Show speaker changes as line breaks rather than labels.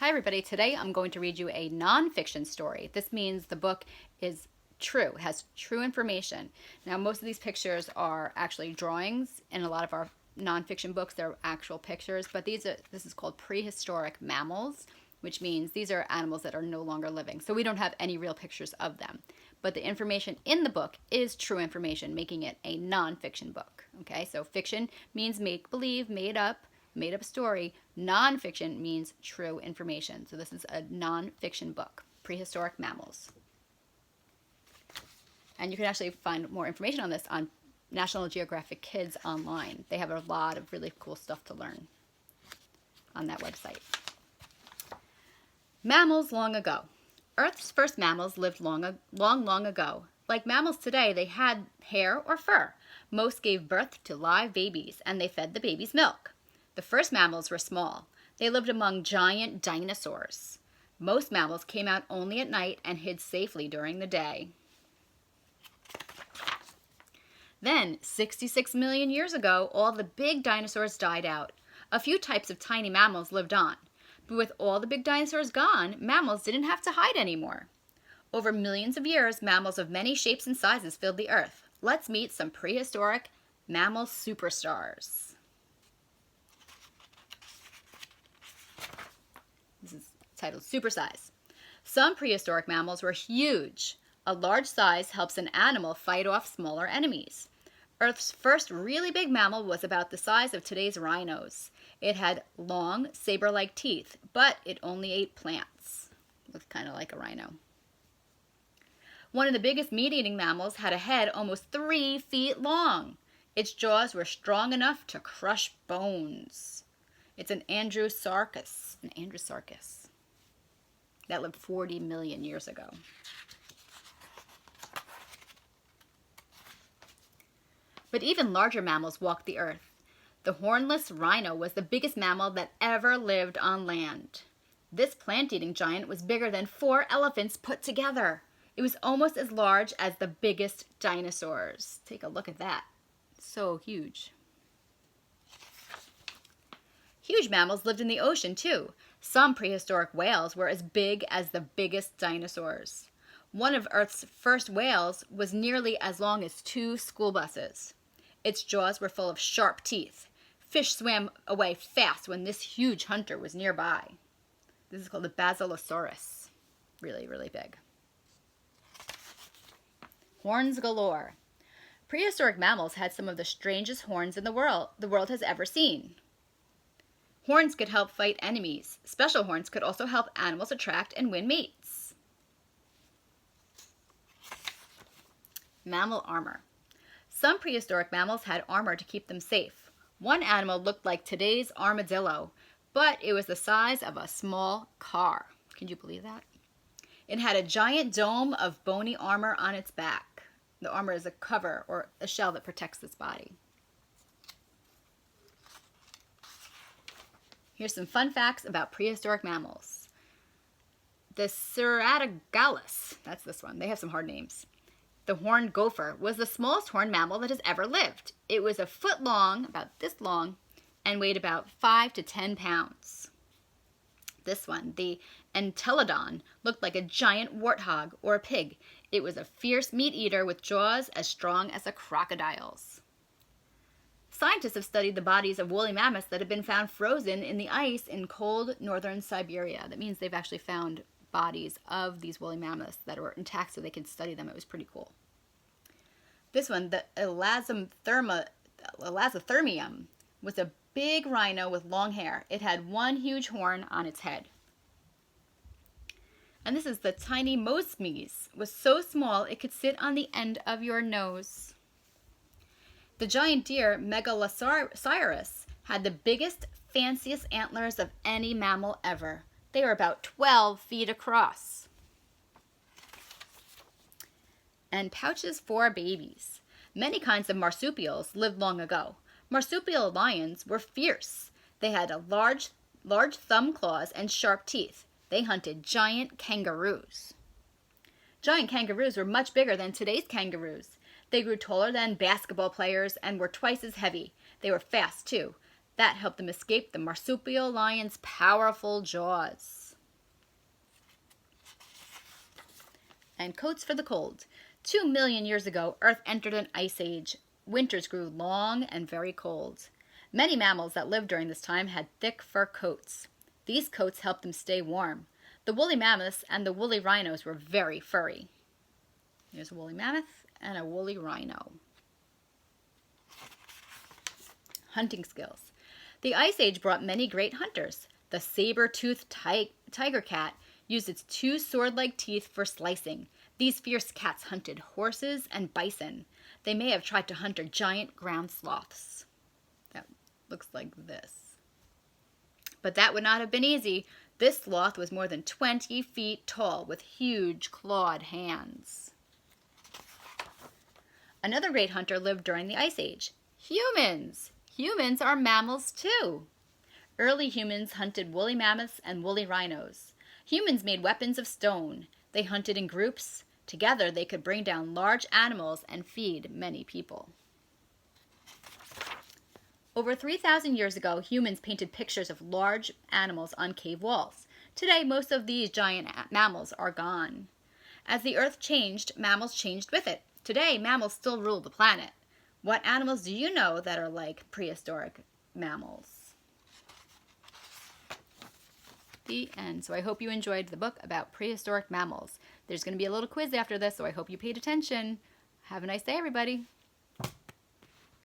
Hi everybody, today I'm going to read you a nonfiction story. This means the book is true, has true information. Now most of these pictures are actually drawings. In a lot of our nonfiction books they're actual pictures, but this is called Prehistoric Mammals, which means these are animals that are no longer living. So we don't have any real pictures of them. But the information in the book is true information, making it a nonfiction book. Okay, so fiction means make-believe, made up story. Nonfiction means true information. So this is a nonfiction book, Prehistoric Mammals. And you can actually find more information on this on National Geographic Kids online. They have a lot of really cool stuff to learn on that website. Mammals long ago. Earth's first mammals lived long ago. Like mammals today, they had hair or fur. Most gave birth to live babies, and they fed the babies milk. The first mammals were small. They lived among giant dinosaurs. Most mammals came out only at night and hid safely during the day. Then, 66 million years ago, all the big dinosaurs died out. A few types of tiny mammals lived on. But with all the big dinosaurs gone, mammals didn't have to hide anymore. Over millions of years, mammals of many shapes and sizes filled the earth. Let's meet some prehistoric mammal superstars. This is titled Supersize. Some prehistoric mammals were huge. A large size helps an animal fight off smaller enemies. Earth's first really big mammal was about the size of today's rhinos. It had long, saber-like teeth, but it only ate plants. Looked kind of like a rhino. One of the biggest meat-eating mammals had a head almost 3 feet long. Its jaws were strong enough to crush bones. It's an Andrewsarchus. That lived 40 million years ago. But even larger mammals walked the earth. The hornless rhino was the biggest mammal that ever lived on land. This plant-eating giant was bigger than 4 elephants put together. It was almost as large as the biggest dinosaurs. Take a look at that. So huge. Huge mammals lived in the ocean, too. Some prehistoric whales were as big as the biggest dinosaurs. One of Earth's first whales was nearly as long as 2 school buses. Its jaws were full of sharp teeth. Fish swam away fast when this huge hunter was nearby. This is called the Basilosaurus. Really, really big. Horns galore. Prehistoric mammals had some of the strangest horns in the world has ever seen. Horns could help fight enemies. Special horns could also help animals attract and win mates. Mammal armor. Some prehistoric mammals had armor to keep them safe. One animal looked like today's armadillo, but it was the size of a small car. Can you believe that? It had a giant dome of bony armor on its back. The armor is a cover or a shell that protects its body. Here's some fun facts about prehistoric mammals. The Ceratogalus, that's this one. They have some hard names. The horned gopher was the smallest horned mammal that has ever lived. It was a foot long, about this long, and weighed about 5 to 10 pounds. This one, the Entelodon, looked like a giant warthog or a pig. It was a fierce meat eater with jaws as strong as a crocodile's. Scientists have studied the bodies of woolly mammoths that have been found frozen in the ice in cold northern Siberia. That means they've actually found bodies of these woolly mammoths that were intact so they could study them. It was pretty cool. This one, the Elasothermium, was a big rhino with long hair. It had one huge horn on its head. And this is the tiny Mosmies. It was so small it could sit on the end of your nose. The giant deer, Megalosaurus, had the biggest, fanciest antlers of any mammal ever. They were about 12 feet across. And pouches for babies. Many kinds of marsupials lived long ago. Marsupial lions were fierce. They had large thumb claws and sharp teeth. They hunted giant kangaroos. Giant kangaroos were much bigger than today's kangaroos. They grew taller than basketball players and were twice as heavy. They were fast, too. That helped them escape the marsupial lion's powerful jaws. And coats for the cold. 2 million years ago, Earth entered an ice age. Winters grew long and very cold. Many mammals that lived during this time had thick fur coats. These coats helped them stay warm. The woolly mammoths and the woolly rhinos were very furry. Here's a woolly mammoth and a woolly rhino. Hunting skills. The Ice Age brought many great hunters. The saber-toothed tiger cat used its 2 sword-like teeth for slicing. These fierce cats hunted horses and bison. They may have tried to hunt giant ground sloths. That looks like this. But that would not have been easy. This sloth was more than 20 feet tall with huge clawed hands. Another great hunter lived during the Ice Age. Humans! Humans are mammals too. Early humans hunted woolly mammoths and woolly rhinos. Humans made weapons of stone. They hunted in groups. Together they could bring down large animals and feed many people. Over 3,000 years ago, humans painted pictures of large animals on cave walls. Today, most of these giant mammals are gone. As the earth changed, mammals changed with it. Today, mammals still rule the planet. What animals do you know that are like prehistoric mammals? The end. So I hope you enjoyed the book about prehistoric mammals. There's going to be a little quiz after this, so I hope you paid attention. Have a nice day, everybody.